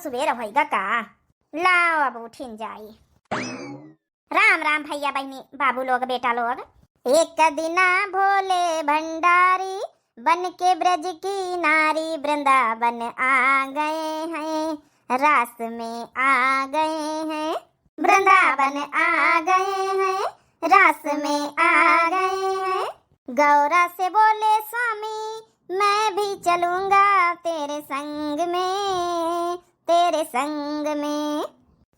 सुबेर होएगा का। लाओ अब उठिन जाई। राम राम भैया बहनी बाबू लोग बेटा लोग। एक दिना भोले भंडारी बन के ब्रज की नारी वृंदावन आ गए हैं, रास में आ गए हैं, वृंदावन आ गए हैं, रास में आ गए हैं। गौरा से बोले स्वामी मैं भी चलूंगा तेरे संग में, तेरे संग में।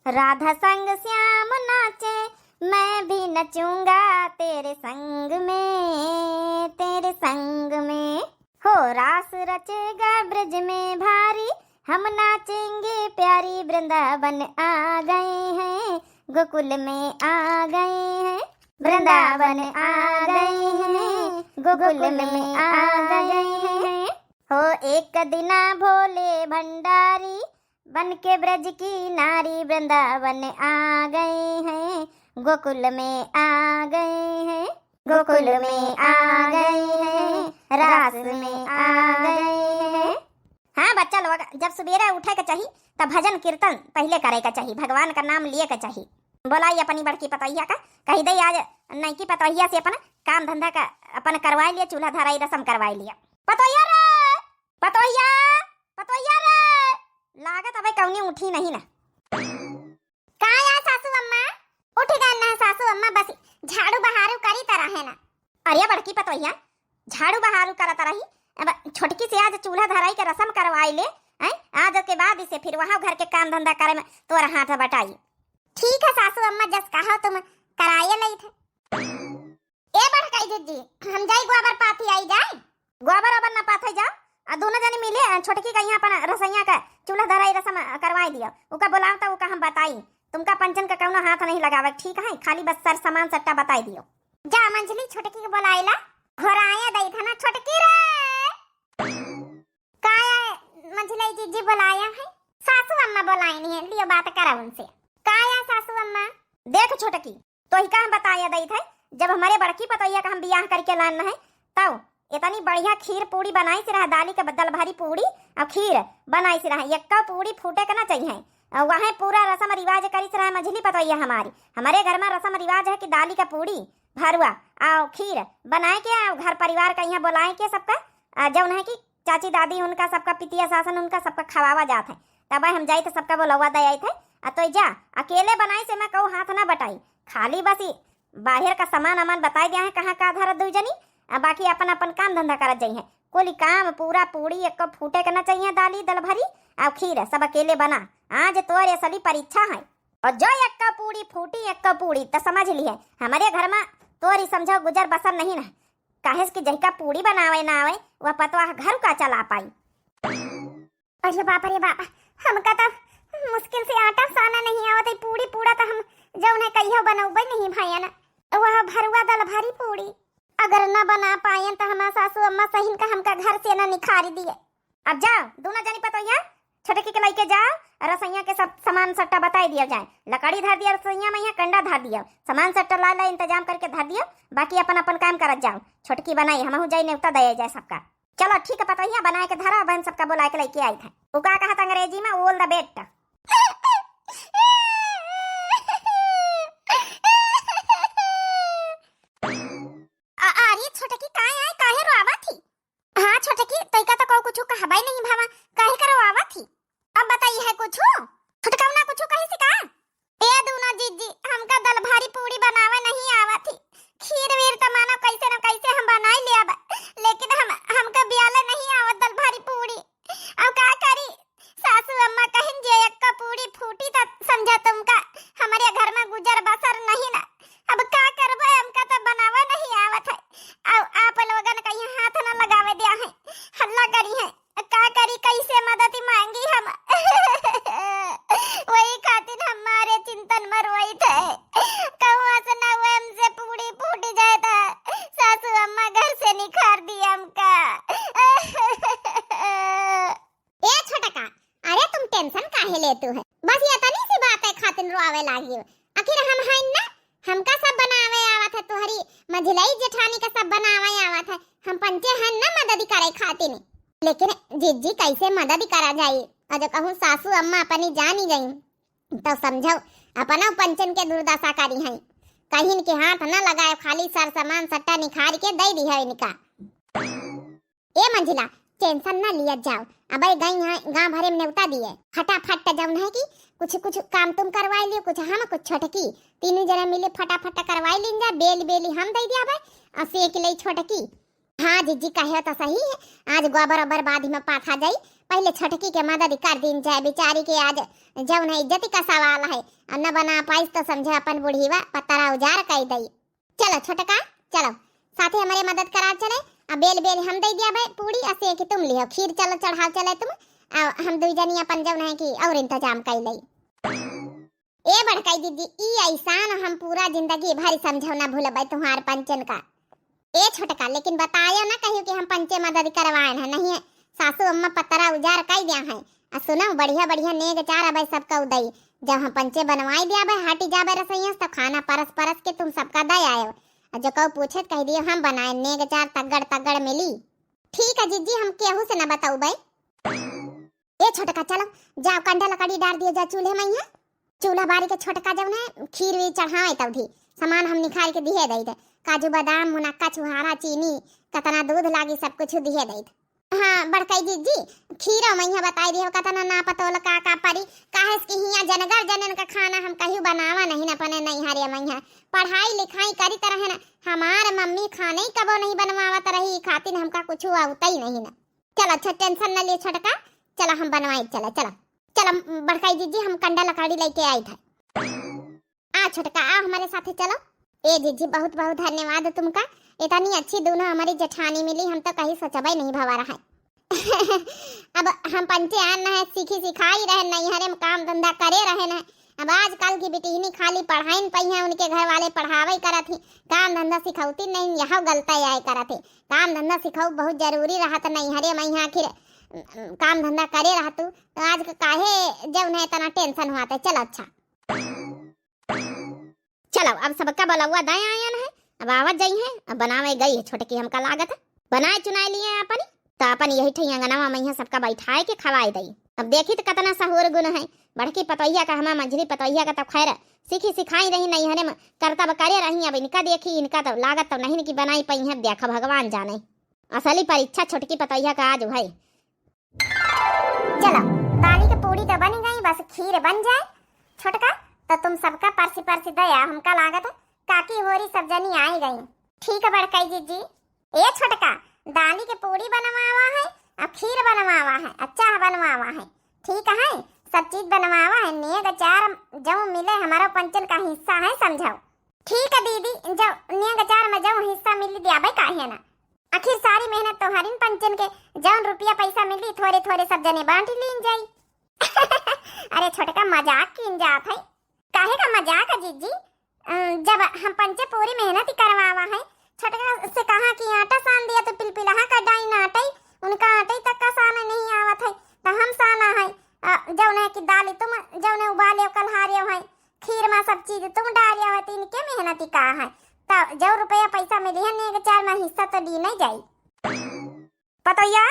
राधा संग श्याम नाचे मैं भी नचूंगा तेरे संग में, तेरे संग में। हो रास रचेगा ब्रज में भारी, हम नाचेंगे प्यारी, वृंदावन आ गए हैं, गोकुल में आ गए हैं, वृंदावन आ गए हैं, गोकुल में आ गए हैं। हो एक दिना भोले भंडारी बन के ब्रज की नारी वृंदावन आ गए हैं, गोकुल में आ गए हैं, गोकुल में आ गए हैं, रास में आ गए हैं। हाँ बच्चा लोग, जब सवेरे उठे के चाहिए तब भजन कीर्तन पहले करे का चाहिए, भगवान का नाम लिए का चाहिए। बोलाई अपनी बड़की पतोहिया का, कही दे आज नहीं की पतोहिया से अपन काम धंधा का अपन करवाई लिया, चूल्हा धराई रसम करवाई लिया। पतोहिया रे, पतोहिया, पतोहिया रे, लागत अबे कौनी उठी नहीं ना। का यार सासू अम्मा, उठ गए ना सासू अम्मा, बस झाड़ू बहारू करी तरह है ना। अरे बड़की पतोहिया झाड़ू बहारू करत रही, अब छोटकी से आज चूल्हा धराई के रसम करवाई ले हैं, आज के बाद इसे फिर वहां घर के काम धंधा करे में तोरा हाथ बटाई। ठीक है सासू अम्मा, जस कहो तुम कराइए नहीं थे। ए बड़काई दीदी हम जाई गोबर पाथी आई जाए, गोबर ओबर ना पाथे जाओ, दोनों जनी मिले छोटकी का यहाँ अपन रसैया का चूल्हा धराई रसम करवाई दियो। उका बुलाओ तो उका हम बताई, तुमका पंचन का कौनो हाथ नहीं लगावे, ठीक है, खाली बस सर सामान सट्टा बताई दियो। जा मंजली छोटकी के बुलाइला, घोराया दई था ना छोटकी रे। काया मंजली जीजी बुलाया है, सासू अम्मा बुलाई नहीं है, लियो बात करा उनसे। काया सासू अम्मा, देख छोटकी तो ही का हम बताया दई थे, जब हमारे बड़की पतोहिया का हम बियाह करके लाना है तब इतनी बढ़िया खीर पूड़ी बनाई से रहा, दाली का बदल भारी पूड़ी और खीर बनाई से रहा, यक्का पूड़ी फूटे का ना चाहिए, वहाँ पूरा रसम रिवाज करी से रहा मझली पतोहिया हमारी। हमारे घर में रसम रिवाज है कि दाली का पूड़ी भरुआ और खीर बनाए के घर परिवार का यहाँ बुलाए के सबका, जब उन्हें की चाची दादी उनका सबका पितिया सासन उनका सबका खवावा जाता है, तब हम जाए थे सबका बुलावा दे थे। तो जा अकेले बनाई से मैं कहूँ हाथ ना बटाई, खाली बस बाहर का सामान अमान बताई दिया है कहाँ का धर दू जनी, बाकी अपन अपन काम धंधा करत जाइए। कुल काम पूरा पूड़ी एक फूटे करना चाहिए, दाली दल भरी और खीर सब अकेले बना। आज तोर असली परीक्षा है, और जो एक पूड़ी फूटी एक पूड़ी तो समझ ली है हमारे घर में तोरी समझो गुजर बसर नहीं ना, काहे कि जहिका पूड़ी बनावे ना आवे वह पतवा घर का चला पाई। अरे बाप रे बाप, हमका तो मुश्किल से आटा साना नहीं आवत, पूड़ी पूड़ा तो हम जो उन्हें कहियो बनौबे नहीं भाई ना, वह भरुआ दल भरी पूड़ी अगर न बना पाए तो हमारा सासू अम्मा सहीन का हमका घर से ना निखारी दिए। अब जाओ दोनों जनी पतोहिया छोटकी के लेके जाओ, रसैया के सब सामान सट्टा बताई दिया जाए, लकड़ी धर दिया रसैया में, यहाँ कंडा धर दिया, सामान सट्टा ला इंतजाम करके धर दिया, बाकी अपन अपन काम करत जाओ। छोटकी बनाई हम जाई न्योता दे जाए सबका। चलो ठीक है पतोहिया बनाए के धरा, बहन सबका बुला के लेके आई थे। वो का कहा अंग्रेजी में ऑल द बेस्ट। अरे छोटकी काहे आए, काहे रोवा थी? हाँ छोटकी तैका तो को कुछ कहबाई नहीं भावा, काहे करो आवा थी? अब बताई है कुछ छोटका ना कुछ कहे से का? ए दूना जीजी हमका दल भारी पूड़ी बनावे नहीं आवा थी, खीर वीर त मानो कैसे न कैसे हम बनाई ले अब, लेकिन हमका बियाले नहीं आवत दल भारी पूड़ी। अब का करी सासू अम्मा कहिन जे एक का पूड़ी फूटी त समझा तुमका हमारे घर में गुजर बसर नहीं ना, अब का करबे हमका तो बनावा नहीं आवत है। अब आप लोगन कहीं हाथ न लगावे दिया है, हल्ला करी है, का करी कैसे मदद मांगी हम। वही खातिर हमारे चिंतन में रोई थे, कहूँ से ना वो हमसे पूड़ी फूट जाए था, सासू अम्मा घर से निखार दी हमका। ए छोटका, अरे तुम टेंशन काहे लेतू है, बस ये तनी सी बात है खातिर रोवे लागी हो, आखिर हम हैं ना, हमका सब बनावे आवत है, तुहरी मझलाई जेठानी का सब बनावे आवत है, हम पंचे हैं ना मदद करे खातिर। लेकिन जीजी कैसे मदद करा जाए, और जो कहूँ सासू अम्मा अपनी जानी गई तो समझो अपना पंचन के दुर्दशा करी है, कहीं के हाथ न लगाए, खाली सर सामान सट्टा निखार के दे दी है इनका। ए मंजिला टेंशन न लिया जाओ, अब गई है गाँव भरे में न्योता दिए, फटाफट जाऊन है कि कुछ काम तुम करवाई लियो, कुछ हम कुछ छोटकी, तीनों जना मिले फटाफट करवाई लीन जा, बेली हम दे दिया भाई और सेक ले छोटकी। हाँ जीजी कहे तो सही है, आज गोबर ओबर बाद में पाथा जाई, पहले छोटकी के मदद कर दिन जाए, बेचारी के आज जौन है इज्जत का सवाल है, और न बना पाइस तो समझे अपन बुढ़ीवा पतरा उजार कई दई। चलो छोटका चलो साथे हमारे मदद करा चले, अब बेल हम दे दिया भाई पूरी असे कि तुम लियो, खीर चलो चढ़ाओ चले तुम, हम दुई जनी अपन जौन है कि और इंतजाम कर लई। ए बड़काई दीदी ई ऐसान हम पूरा जिंदगी भर समझो ना भूलबै तुम्हार पंचन का। ए छोटका लेकिन बताया ना कहियो कि हम पंचे मदद करवाए हैं, नहीं है सासू अम्मा पतरा उजार कई दिया है। आ सुनो बढ़िया बढ़िया नेग चार अब सबका उदई, जब हम पंचे बनवाई दिया भाई हाटी जाबे रसोइया तो खाना परस परस के तुम सबका दे आयो, जो कहो पूछे कह दियो हम बनाए नेग चार तगड़ मिली। ठीक है जीजी हम केहू से ना बताऊ भाई। ए छोटका चलो जाओ कंडा लकड़ी डाल दियो जा चूल्हे में, है चूल्हा बारी के छोटका जब ना खीर भी चढ़ाए तब भी सामान हम निकाल के दिए दे, काजू बादाम मुनक्का छुहारा चीनी कतना दूध लागी सब कुछ दिए दे। हाँ बड़काई दीदी खीरा मैया बताई दियो कतना ना पतोल का परी, काहे कि हिया जनगर जनन का खाना हम कहियो बनावा नहीं ना पने नहीं हरे मैया, पढ़ाई लिखाई करी तरह है ना, हमार मम्मी खाने ही कबो नहीं बनवावत रही, खातिर हमका कुछ आवता ही नहीं ना। चलो अच्छा टेंशन न लिए छोटका, चलो हम बनवाई चलो चलो चलो बड़काई दीदी हम कंडा लकड़ी लेके आई था। आ छोटका आ हमारे साथे चलो। ए जीजी बहुत बहुत धन्यवाद तुमका, इतनी अच्छी दोनों हमारी जेठानी मिली, हम तो कहीं सोचबे नहीं भवा रहा है। अब हम पंचे आन है सीखी सिखाई रहे नहीं हरे काम धंधा करे रहे न, अब आजकल की बेटीनी खाली पढ़ाई न पई है, उनके घर वाले पढ़ावे करत ही, काम धंधा सिखौती नहीं, यह गलता आए करत है, काम धंधा सिखाऊ बहुत जरूरी रहा तो नहीं हरे मैया आखिर काम धंधा करे रहा तू तो आज काहे जब नहीं इतना टेंशन हुआ था। चलो अच्छा चलो अब सबका बलौआ दाएं आयन है, अब आवत जाई है, अब बनावे गई है छोटकी हमका लागत है, बनाए चुनाए लिए अपन तो अपन यही ठई अंगनवा मैया सबका बैठाए के खवाए दई। अब देखी तो कितना सहुर गुण है, बड़की पतोहिया का हमा मंझली पतोहिया का तो खैर सीखी सिखाई रही नहीं हरे करता करे रही, अब इनका देखी इनका तो लागत तो नहीं कि बनाई पई है, देखा भगवान जाने असली परीक्षा छोटकी पतोहिया का आज है। चलो दाली की पूड़ी तो बन गई, बस खीर बन जाए छोटका तो तुम सबका परसी परसी दया हमका लागत है, काकी होरी सब जनी आई गई। ठीक है बड़काई जीजी। ए छोटका दाली के पूड़ी बनवावा है, अब खीर बनवावा है, अच्छा बनवावा है, ठीक है सब चीज बनवावा है, नेग चार जो मिले हमारा पंचन का हिस्सा है समझाओ। ठीक है दीदी जो नेग चार में जो हिस्सा मिली दिया भाई काहे ना, आखिर सारी मेहनत तो हरिन पंचन के जौन रुपया पैसा मिली थोड़े थोड़े सब जने बांट लीन जाई। अरे छोटका मजाक की जात है, काहे का मजाक है जीजी, जब हम पंचे पूरी मेहनत ही करवावा है, छोटका से कहा कि आटा सान दिया तो पिलपिलहा का डाई ना आटई, उनका आटे तक का साना नहीं आवत है तो हम साना है, जौन है कि दाली तुम जौन उबाले कलहारे है, खीर में सब चीज तुम डालिया है, तो इनके मेहनत ही कहा है, तो जो रुपया पैसा मिली है नेग चार में हिस्सा तो दी नहीं जाई। पतोया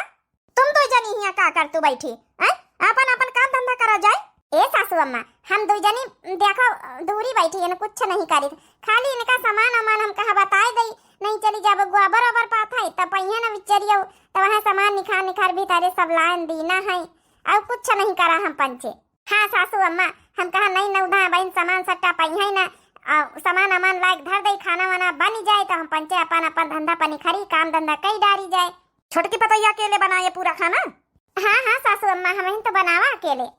तुम तो जनी हिया का कर तू बैठी हैं, अपन अपन काम धंधा करा जाए। ए सासू अम्मा हम दो जनी देखो दूरी बैठी है, कुछ नहीं करी, खाली इनका सामान अमान हम कहा बताए दई, नहीं चली जब गोबर ओबर पाथा है तब पहिया न विचरियो तो वहाँ सामान निखार भी तारे सब लाइन दीना है, और कुछ नहीं करा हम पंचे। हाँ सासू अम्मा हम कहा नहीं नौधा बहन सामान सट्टा पहिया ना, सामान अमान लायक धर दई, खाना वाना बन जाए तो हम पंचे अपन अपन धंधा पानी खरी काम धंधा कई डारी जाए। छोटकी पतोहिया अकेले बनाए पूरा खाना? हाँ हाँ सासू अम्मा हम तो बनावा अकेले।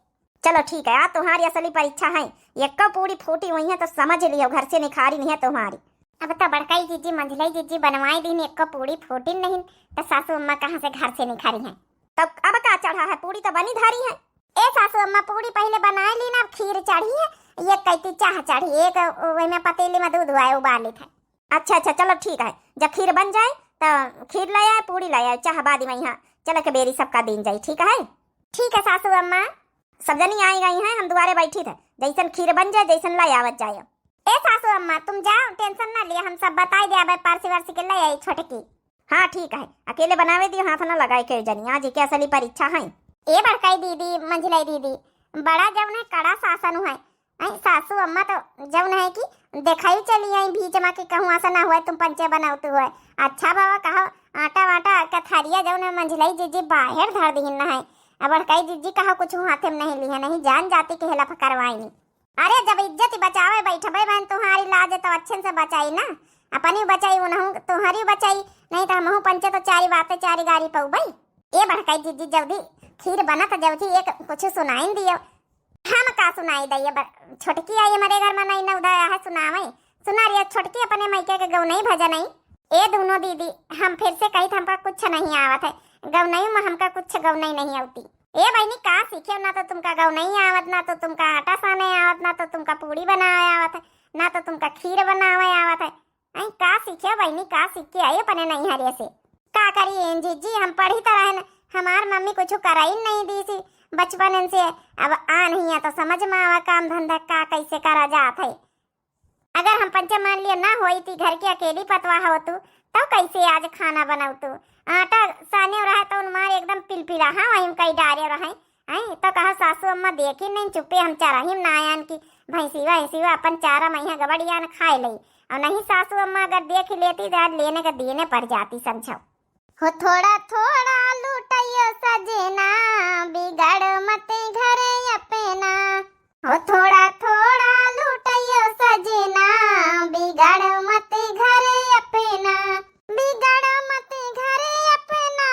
चलो ठीक है, आज तुम्हारी असली परीक्षा है, एक पूरी फूटी हुई है तो समझ लियो घर से निखारी नहीं है तुम्हारी। अब तो बड़काई जीजी मंझलाई जीजी बनवाई दी एक पूरी फूटी नहीं तो सासू अम्मा कहाँ से घर से निखारी है, तब अब का चढ़ा है, पूरी तो बनी धारी है। ए सासू अम्मा पूरी पहले बनाए ली ना, खीर चढ़ी है, ये कैती चाह चढ़ी, एक में पतीली में दूध हुआ उबाल था। अच्छा अच्छा चलो ठीक है, जब खीर बन जाए तो खीर ले आए पूरी ले आए, चाह बादी में यहाँ चलो के बेरी सबका दिन जाए। ठीक है ठीक है सासू अम्मा। सब जनी आई गई हैं, हम दुआरे बैठी थे, जैसन खीर बन जाए जैसन लाई आवत जाए। ए सासू अम्मा तुम जाओ टेंशन ना लिया, हम सब बताई दे पारसी वारसी के लाई आई छोटकी। हाँ ठीक है, अकेले बनावे दियो, हाथ ना लगाए के जनी, आज के असली परीक्षा है। ए बड़काई दीदी मंझलाई दीदी बड़ा जौन है कड़ा शासन है। सासू अम्मा तो जौन है कि देखाई चली आई बीच में कि कहूँ ऐसा ना हुआ तुम पंचे बनावते हुए। अच्छा बाबा कहो आटा वाटा कथारिया जौन है मंझलाई जीजी बाहर धर दी ना है। अब बड़काई जीजी कहा कुछ हाथे में नहीं लिया नहीं जान जाती के हेला करवाई। अरे जब इज्जत बचावे बैठबे बहन तुम्हारी लाज तो अच्छे से बचाई ना अपनी बचाई उन्हों तुम्हारी बचाई नहीं तो हमहू पंचे तो चारी बातें चारी गारी पऊ भाई। ये बड़काई जीजी जल्दी खीर बना तो जल्दी एक कुछ सुनाई दियो। हम का सुनाई दी छोटकी आई हमारे घर में नहीं न उदय है सुनावे सुना रही छोटकी अपने मैके के गौ नहीं भजा नहीं। ए दोनों दीदी हम फिर से कही हमका कुछ नहीं आवत है गौ नहीं में हमका कुछ गौ नहीं आवती। ए बहनी का सीखे ना तो तुमका गौ नहीं आवत ना तो तुमका आटा साने आवत ना तो तुमका पूड़ी बनावे आवत है ना तो तुमका खीर बनावे आवत है। का सीखे बहनी का सीख के आई अपने नहीं हरे से का करिए जीजी हम पढ़ी तरह हमार मम्मी कुछ कराई नहीं दी सी बचपन से। अब आ नहीं है तो समझ में आवा काम धंधा का कैसे करा जात है। अगर हम पंचे मान लिया ना होई थी घर की अकेली पतवा हो तू तो कैसे आज खाना बनाऊ तू आटा साने रहा तो उनमार एकदम पिलपिला हाँ वहीं कई डारे रहे तो कहा सासू अम्मा देखी नहीं चुपे हम चाराहिम ना आयान की भैंसीवा अपन चारा मैया गबड़िया खाए ली और नहीं सासू अम्मा अगर देख लेती तो लेने का देने पड़ जाती समझो। हो थोड़ा थोड़ा लूटाइयो सजना बिगड़ मत घरे अपना। हो थोड़ा थोड़ा लूटाइयो सजना बिगड़ मत घरे अपना बिगड़ मत घरे अपना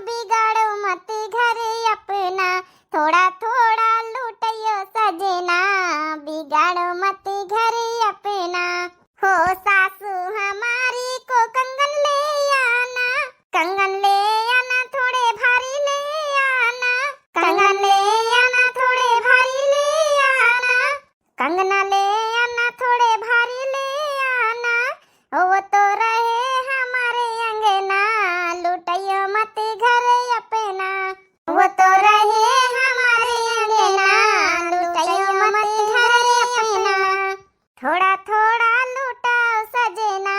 बिगड़ मत घरे अपना। थोड़ा थोड़ा लूटाइयो सजना बिगड़ मत घरे अपना। हो सासू हमारी को कंगन ले आना कंगन ले आना थोड़े भारी ले आना कंगन ले आना थोड़े भारी ले आना कंगना ले आना थोड़े भारी ले आना। वो तो रहे हमारे अंगना लुटाइयो मत घरे अपना। वो तो रहे हमारे अंगना लुटाइयो मत घरे अपना। थोड़ा थोड़ा लुटाओ सजना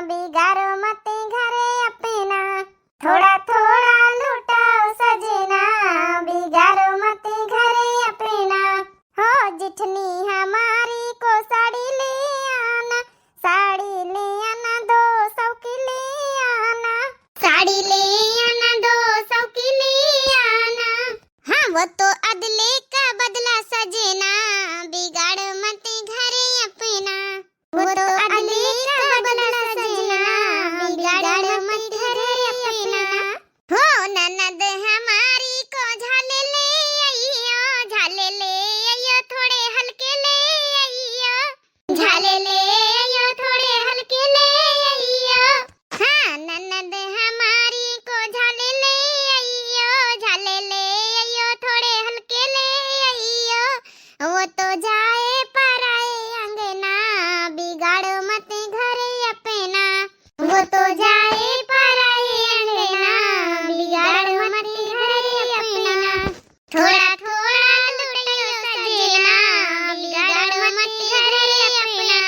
बिगाड़ो मत घरे अपना। थोड़ा थोड़ा लुटाओ सजना बिगाड़ो मत घरे अपना। हो जिठनी हमारी को साड़ी ले आना साड़ी ले आना 200 की ले आना साड़ी ले आना 200 की ले आना। हाँ वो तो अदले का बदला सजना बिगाड़ मत घरे अपना। वो तो अदले का बदला सजना बिगाड़ मत घरे अपना। हो ननद हमारी को झाले ले आइयो थोड़े हल्के ले आइयो झाले ले आइयो थोड़े हल्के ले आइयो। हाँ ननद हमारी को झाले ले आइयो थोड़े हल्के ले आइयो। वो तो जाए पराए अंगना बिगाड़ो मत घरे अपना। वो तो जाए पराए अंगना बिगाड़ो मत घरे अपना। थोड़ा थोड़ा लुटाइयो सजना बिगाड़ो मत घरे अपना।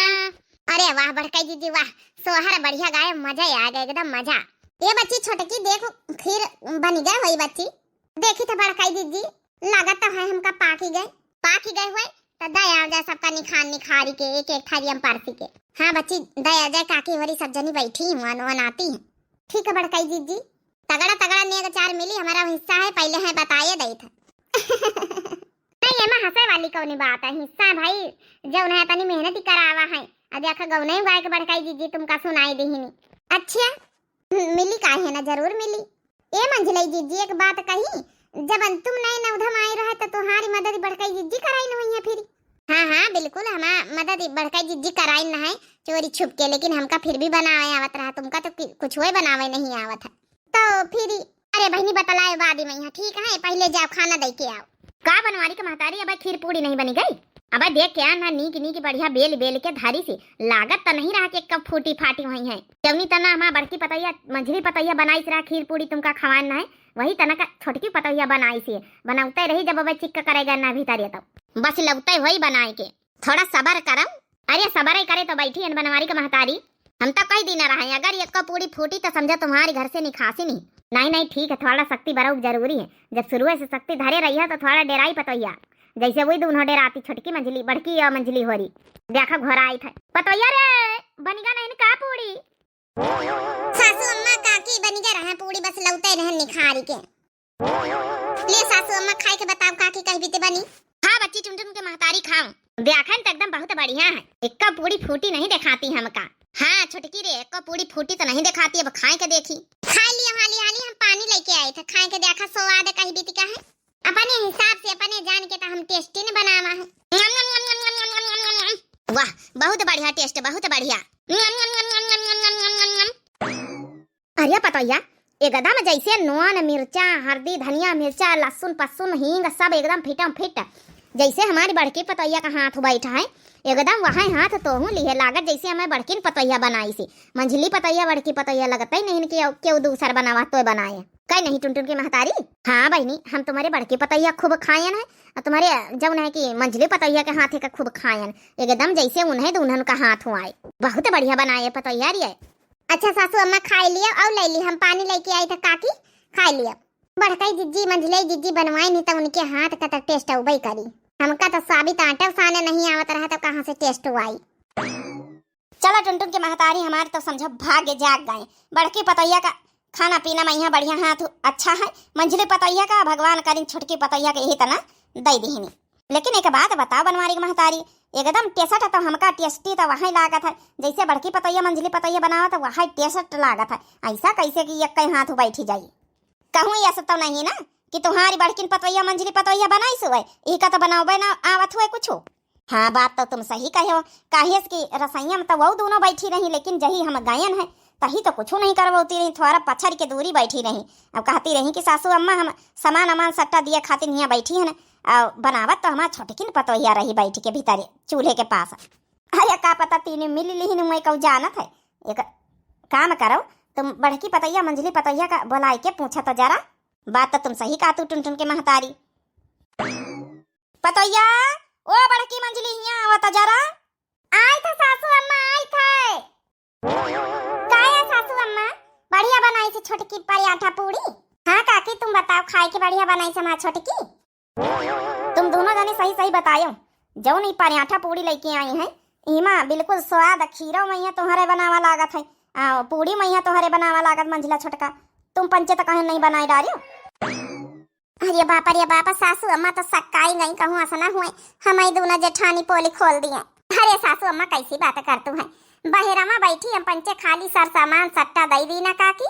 अरे वाह बड़काई जीजी वाह सोहर बढ़िया गाय मजा आ गया एकदम मजा। ये बच्ची छोटकी देखो खीर बन गए हुई बच्ची देखी तो बड़काई जीजी लागत तो है हमका पाकी गए हुए तो दया जाए सबका निखारी के एक एक थाली हम पारसी के। हाँ बच्ची दया जाए काकी वरी सब जनी बैठी हुआ आती है। ठीक है बड़काई जीजी तगड़ा नेग चार मिली हमारा हिस्सा है पहले है बताइए दई था। नहीं एमा हंसे वाली कौनी बात है हिस्सा भाई जौन है तनी मेहनत ही करावा है। अब आखा गौने गाय के बड़काई जीजी तुमका सुनाई देहिनी। अच्छा मिली का है ना जरूर मिली। ए मंझलाई जीजी एक बात कही जब तुम नहीं न उधम आई रहे तो तुम्हारी मदद बड़काई जीजी कराई न हुई है फिर। हाँ बिल्कुल हमारा मदद बड़काई जीजी कराई न है चोरी छुप के लेकिन हमका फिर भी बनावे आवत रहा तुमका तो कुछ हुए बनावे नहीं आवत है तो फिर अरे बहनी बतलाए बाद में ठीक है पहले जाओ खाना दे के आओ। का बनवारी के महतारी अब खीर पूड़ी नहीं बनी गई अब देख के आना नीक बढ़िया बेल के धारी से लागत तो नहीं रहा कि कब फूटी फाटी हुई है। जवनी तना हमारा बड़की पतैया मंझली पतैया बनाई रहा खीर पूड़ी तुमका खवान है वही तना का छोटकी पतैया बनाई से बनाते रही जब अब चिक्का करेगा ना भीतर तो बस लगते वही बनाए के थोड़ा सबर करम। अरे सबर ही करे तो बैठी बनवारी के महतारी हम तो कई दिन रहे अगर एक पूड़ी फूटी तो समझो तुम्हारे घर से निकासी नहीं नहीं नहीं ठीक है, थोड़ा शक्ति बरऊ जरूरी है। जब शुरू से शक्ति धरे रही है तो थोड़ा डेराई पतोहिया, जैसे वही दोनों डेराती, छोटकी मंझली बड़की और मंझली हो रही। देखा घर आई था पतोहिया रे, बनिगा नहीं का पूड़ी। सासू अम्मा काकी बनिगा रहा पूड़ी, बस लौटे रहन निखारी के। ले सासू अम्मा खाए के बताओ काकी कह बीते बनी। हाँ बच्ची टुनटुन के महतारी खाऊं, देखन तो एकदम बहुत बढ़िया है। इक्का पूड़ी फूटी नहीं दिखाती हमका। हाँ छोटकी रे, इक्का पूड़ी फूटी तो नहीं दिखाती, अब खाए के देखी। खा लिया हाली हाली, हम पानी लेके आए थे, खाए के देखा स्वाद कहीं बीती का है। अपने हिसाब से अपने जान के तो हम टेस्टी ने बनावा है। वाह बहुत बढ़िया टेस्ट, बहुत बढ़िया। अरे पतोहिया एकदम जैसे नून मिर्चा हल्दी धनिया मिर्चा लहसुन पसुन हींग सब एकदम फिटम फिट, जैसे हमारी बड़की पतोहिया का हाथ बैठा है एकदम वहाँ हाथ तोहू लिए लागत जैसे हमें बड़की पतोहिया बनाई सी। मंझली पतोहिया बड़की पतोहिया लगता ही नहीं कि क्यों दूसर बनावा तो बनाए कई नहीं टुनटुन की महतारी। हाँ बहनी, हम तुम्हारे बड़की पतोहिया खूब खायन है और तुम्हारे जौन है कि मंझली पतोहिया के हाथ का खूब खायन, एकदम जैसे उन्हें दुल्हन का हाथ हुआ। बहुत बढ़िया बनाए पतोहिया रे। अच्छा सासू अम्मा खा लिया और ले ली, हम पानी लेके आई था काकी खा लिया। बड़कई जिज्जी मंझली जिज्जी बनवाई नहीं तो उनके हाथ का तक टेस्ट उबई करी, हमका तो साबित आटा साने नहीं आवत रहा तो कहाँ से टेस्ट हुआ। चलो टुनटुन के महतारी हमारे तो समझो भाग्य जाग गए। बड़की पतोहिया का खाना पीना में यहाँ बढ़िया हाथ अच्छा है, मंझली पतोहिया का भगवान करी छोटकी पतोहिया के यही तना दे दीनी। लेकिन एक बात बताओ बनवारी महतारी, एकदम टेस्ट तो हमका टेस्टी तो वही लागत है, जैसे बड़की पतोहिया मंझली पतोहिया बनावा तो वही टेस्ट लागत है। ऐसा कैसे कि एक हाथ बैठी जाई, कहूँ ऐसा तो नहीं ना कि तुम्हारी बड़किन पतोहिया मंझली पतोहिया बनाई सुए ई का तो बनाओ ना आवत हुए कुछ। हाँ बात तो तुम सही कहे हो, काहे कि रसैया में तो वो दोनों बैठी रही, लेकिन जही हम गायन है तही तो कुछ नहीं करवती रही, थोड़ा पछड़ के दूरी बैठी रही। अब कहती रही कि सासू अम्मा हम सामान अमान सट्टा दिया खातिर यहाँ बैठी है ना, और बनावत तो हमारा छोटकिन पतोहिया रही बैठ के भीतर चूल्हे के पास। अरे का पता तीन मिल ली मैं कऊ जानत है। एक काम करो तुम बड़की पतोहिया मंझली पतोहिया का बुलाए के पूछा तो जरा। बात तो तुम सही कहा तू टुनटुन के महतारी। पतोहिया ओ बड़की मंझली हिया आवत जरा। आई था सासू अम्मा आई थे। काया सासू अम्मा बढ़िया बनाई थी छोटकी पराठा पूड़ी। हाँ काकी तुम बताओ खाए के बढ़िया बनाई से हमारी छोटकी। तुम दोनों जने सही सही बतायो, जो नहीं पराठा पूड़ी लेके आई है इमा बिल्कुल स्वाद खीरो मैया तुम्हारे बनावा लागत है, पूड़ी मैया तुम्हारे बनावा लागत मंझला छोटका, तुम पंचे तो कहीं नहीं बनाई डालियो। अरे बापा सासू अम्मा तो सक्काई गई कहूँ असना हुए, हमारी दोनों जेठानी पोली खोल दिए। अरे सासू अम्मा कैसी बात करतू है, बहेरामा बैठी हम पंचे खाली सर सामान सट्टा दई दी ना काकी,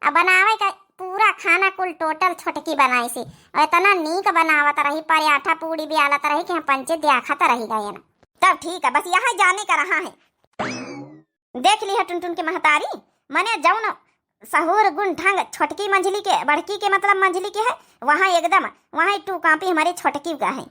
अब बनावे का पूरा खाना कुल टोटल छोटकी बनाई सी, और इतना नीक बनावत रही पराठा पूड़ी भी आलत रही कि हम पंचे देखत रही गए ना। तब ठीक है, बस यहाँ जाने का रहा है। देख ली है टुनटुन के महतारी, मने जौन सहूर गुण ढंग छोटकी मंझली के बड़की के मतलब मंझली के है वहाँ एकदम वहाँ टू कापी हमारी छोटकी का है।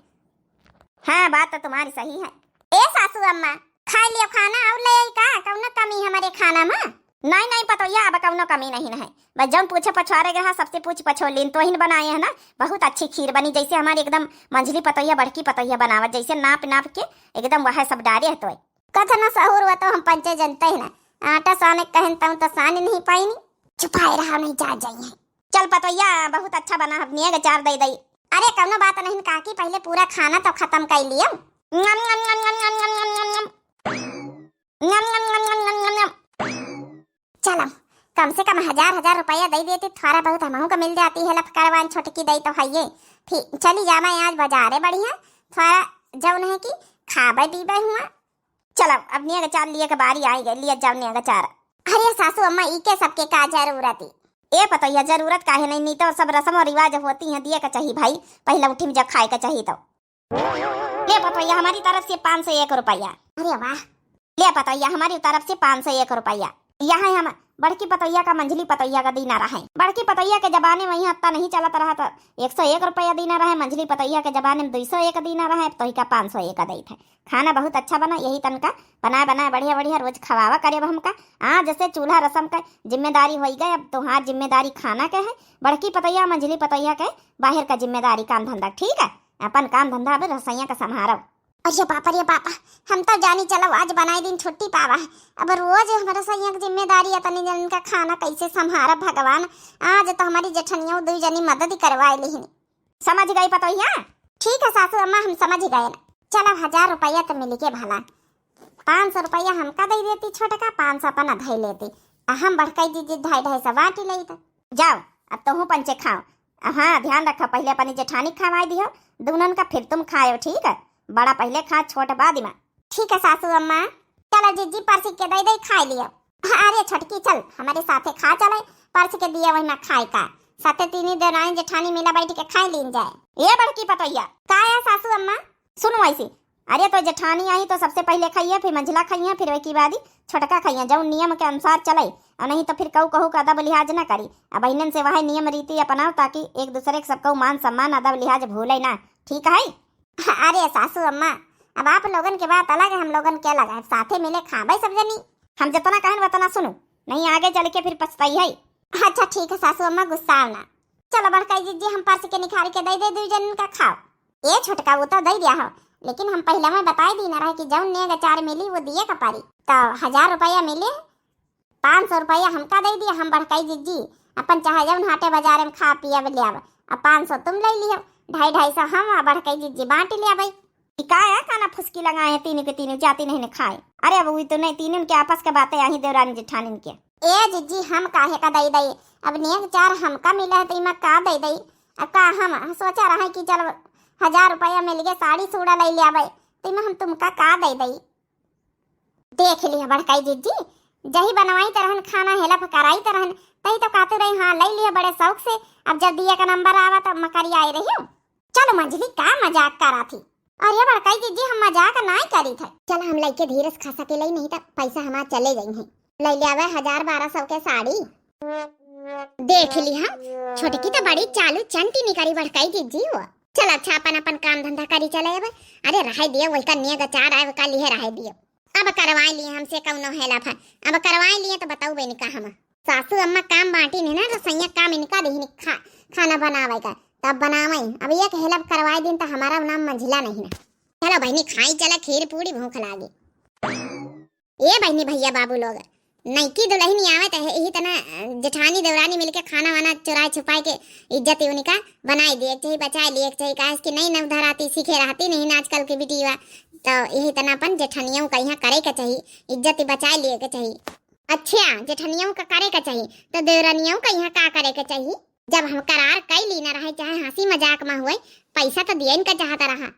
हाँ बात तो तुम्हारी सही है। ए सासू अम्मा खा लियो खाना और ले आई का, कौनो कमी हमारे खाना में? नहीं नहीं पतोहिया अब कौनो कमी नहीं है, बस जौन पूछे पछवारे गया सबसे पूछ पछोलीन तो ही बनाए है ना, बहुत अच्छी खीर बनी जैसे हमारी एकदम मंझली पतोहिया बड़की पतोहिया बनावा जैसे नाप नाप के एकदम वह सब डाले है। तो कथा ना सहूर हुआ तो हम पंचे जनते ही ना, आटा साने कहता तो सान नहीं पाई नहीं, छुपाए रहा नहीं जा जाइए। चल पतोहिया बहुत अच्छा बना, अपनी अचार दे दई। अरे कौनो बात नहीं काकी, पहले पूरा खाना तो खत्म कर लिया। चलो कम से कम 1000 रुपया दे देती, थोड़ा बहुत हमहू को मिल जाती है, लफकारवान छोटकी दई तो है ये। फिर चली जा मैं आज बाजारे बढ़िया, थोड़ा जौन है कि खाबे पीबे हुआ। चलो अपनी अचार लिए के बारी आई गई, लिए जाओ ने अचार। अरे सासू अम्मा ई के सबके का जरूरत है? ए पतोहिया जरूरत काहे नहीं तो सब रस्म और रिवाज होती हैं, दिए का चाहिए भाई, पहले उठी में जब खाए का चाहिए तो। ले पतोहिया हमारी तरफ से 501 रुपया। अरे वाह। ले पतोहिया हमारी तरफ से 501 रुपया। यहाँ हम बड़की पतोहिया का मंझली पतोहिया का दीना रहा है, बड़की पतोहिया के जमाने में यहाँ इतना नहीं चलत रहा था, 101 रुपया दीना रहा है, मंझली पतोहिया के जमाने में 201 दीना रहा है, तो ही का 501 दी था। खाना बहुत अच्छा बना, यही तन का बनाए बनाए बढ़िया बढ़िया रोज खवावा करे हमका। हाँ जैसे चूल्हा रसम का जिम्मेदारी हो गई, अब तुम्हार जिम्मेदारी खाना के है, बड़की पतोहिया मंझली पतोहिया के बाहर का जिम्मेदारी काम धंधा। ठीक है अपन काम धंधा अब रसोइया का संभारो। अरे पापा हम तो जानी चलो आज बनाए दिन छुट्टी पावा है। अब रोज हमारा सही जिम्मेदारी है तनी जन का खाना कैसे संभारा भगवान। आज तो हमारी जेठनियों दो जनी मदद करवाए ली। समझ गई पतोहिया? ठीक है सासू अम्मा हम समझ गए ना। चलो 1000 रुपया तो मिल के भला 500 रुपया हमका दे देती छोटका 500 अपन धई लेती। हम बड़काई जी 250 बांट लई। तो जाओ अब तो हूँ पंचे खाओ। हाँ ध्यान रखो, पहले अपनी जेठानी खवाई दियो दुनन का, फिर तुम खाओ ठीक है। बड़ा पहले खा छोट बाद में। ठीक है सासू अम्मा। चलो जीजी परसी के दई खा लियो। अरे छटकी चल हमारे साथे खा चले। परस के दिया वही ना खाए का साथे तीनी देरानी जेठानी मिला बैठ के खाई लीन जाए। ये बड़की पतोहिया का है सासू अम्मा? सुनो ऐसी, अरे तो जेठानी आई तो सबसे पहले खाइए, फिर मंझला खाइए, फिर वही बाद छोटका खाइए, जब नियम के अनुसार चले। और नहीं तो फिर कहू का अदब लिहाज न करी। अब बहनन से वह नियम रीति अपनाओ ताकि एक दूसरे के सबको मान सम्मान अदब लिहाज भूले ना, ठीक है? अरे सासू अम्मा अब आप लोगन के बात अलग है, हम लोगन के अलग है। साथे मिले खाबे सब जनी। हम जितना कहन उतना सुनो, नहीं आगे चल के फिर पछताई है। अच्छा ठीक है सासू अम्मा गुस्सा ना। चलो बड़काई जीजी हम परस के निखार के दे दो जन का खाओ। ये छोटका वो तो दे दिया हो, लेकिन हम पहले में बताई दी ना रहे कि जौन ने अचार मिली वो दिए का पारी। तो 1000 रुपया मिले 500 रुपया हमका दे दिया। हम बड़काई जीजी अपन चाहे जौन हाटे बाजार में खा पिया ले आव। अब 500 तुम ले लियो, 250 हम बड़काई जीजी बांट लिया भाई। टिकाया खाना फुसकी लगाए तीनों के तीनों जाती नहीं ने खाए। अरे अब वही तो नहीं, तीनों के आपस के बातें यही देवरानी जेठानी के। ए जीजी हम काहे का दई दई? अब नेक चार हमका मिला है तो इमा का दई दई? अब का हम सोचा रहा है कि चलो 1000 रुपया मिल गया साड़ी सूड़ा ले लिया भाई, तो इमा हम तुमका का दई दई? देख लिया बड़काई जीजी जही बनवाई तरहन खाना हेला फकराई तरहन तही तो कातू रही। हाँ ले लिया बड़े शौक से। अब जब दिया का नंबर आवा तो मकरी आई रही हो। चलो मंजली का मजाक करा थी। अरे बड़काई जीजी हम मजाक नहीं करी थे। चलो हम लइके धीरज खा सके लई, नहीं तो पैसा हमार चले गई है। ले लिया 1000-1200 के साड़ी। देख ली हम छोटकी तो बड़ी चालू चंटी निकरी बड़काई जीजी हो। चल अच्छा अपन काम धंधा करी चले। अब अरे रह दियो वही का नियग चार आए का लिए रह दियो। अब करवाई लिए हमसे कौनो हेला फा। अब करवाई लिए तो बताऊ बेनी का हम सासू अम्मा काम बांटी ने ना रसैया काम इनका देही खाना बनावे का तब बनावे। अब ये हेला करवाई दिन तो हमारा नाम मंझिला नहीं ना। चलो बहनी खाई चला खीर पूरी भूख लागी। ये बहनी भैया बाबू लोग नईकी दुल्हनी आवे तो यही तना जेठानी देवरानी मिलके खाना वाना चुराए छुपाए के इज्जत उनका बनाई दिए चाहिए बचाए लिए चाहिए। कहा कि नहीं नव धराती सीखे रहती नहीं ना आजकल की बेटी हुआ। तो यही तना अपन जेठनियों का यहाँ करे का चाहिए, इज्जत बचाए लिए के चाहिए। अच्छा जेठनियों का करे का चाहिए तो देवरानियों का यहाँ का करे का चाहिए? जब हम करार कई ली ना रहे चाहे हंसी मजाक में हुए पैसा तो दिया इनका चाहता रहा।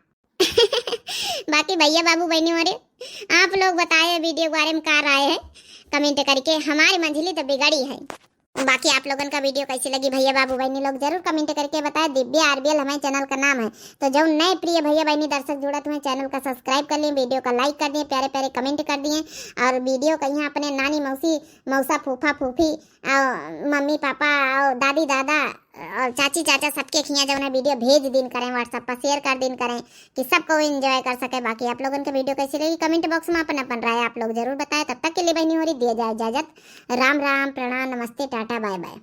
बाकी भैया बाबू बहनी वाले आप लोग बताए वीडियो के बारे में क्या राय है कमेंट करके। हमारी मंझली तो बिगड़ी है। बाकी आप लोगों का वीडियो कैसी लगी भैया बाबू बहनी लोग जरूर कमेंट करके बताएं। दिव्या आरबीएल हमारे चैनल का नाम है। तो जो नए प्रिय भैया बहनी दर्शक जुड़ा तुम्हें चैनल का सब्सक्राइब कर लिए, वीडियो का लाइक कर दिए, प्यारे प्यारे कमेंट कर दिए और वीडियो का यहाँ अपने नानी मौसी मौसा फूफा फूफी और मम्मी पापा और दादी दादा और चाची चाचा सबके खिया जो उन्हें वीडियो भेज दिन करें, व्हाट्सएप पर शेयर कर दिन करें कि सबको एंजॉय कर सके। बाकी आप लोगों के वीडियो कैसी लगी कमेंट बॉक्स में अपन राय आप लोग जरूर बताएं। तब तक के लिए बहनी हो रही दिया जाए इजाजत। राम राम प्रणाम नमस्ते टाटा बाय बाय।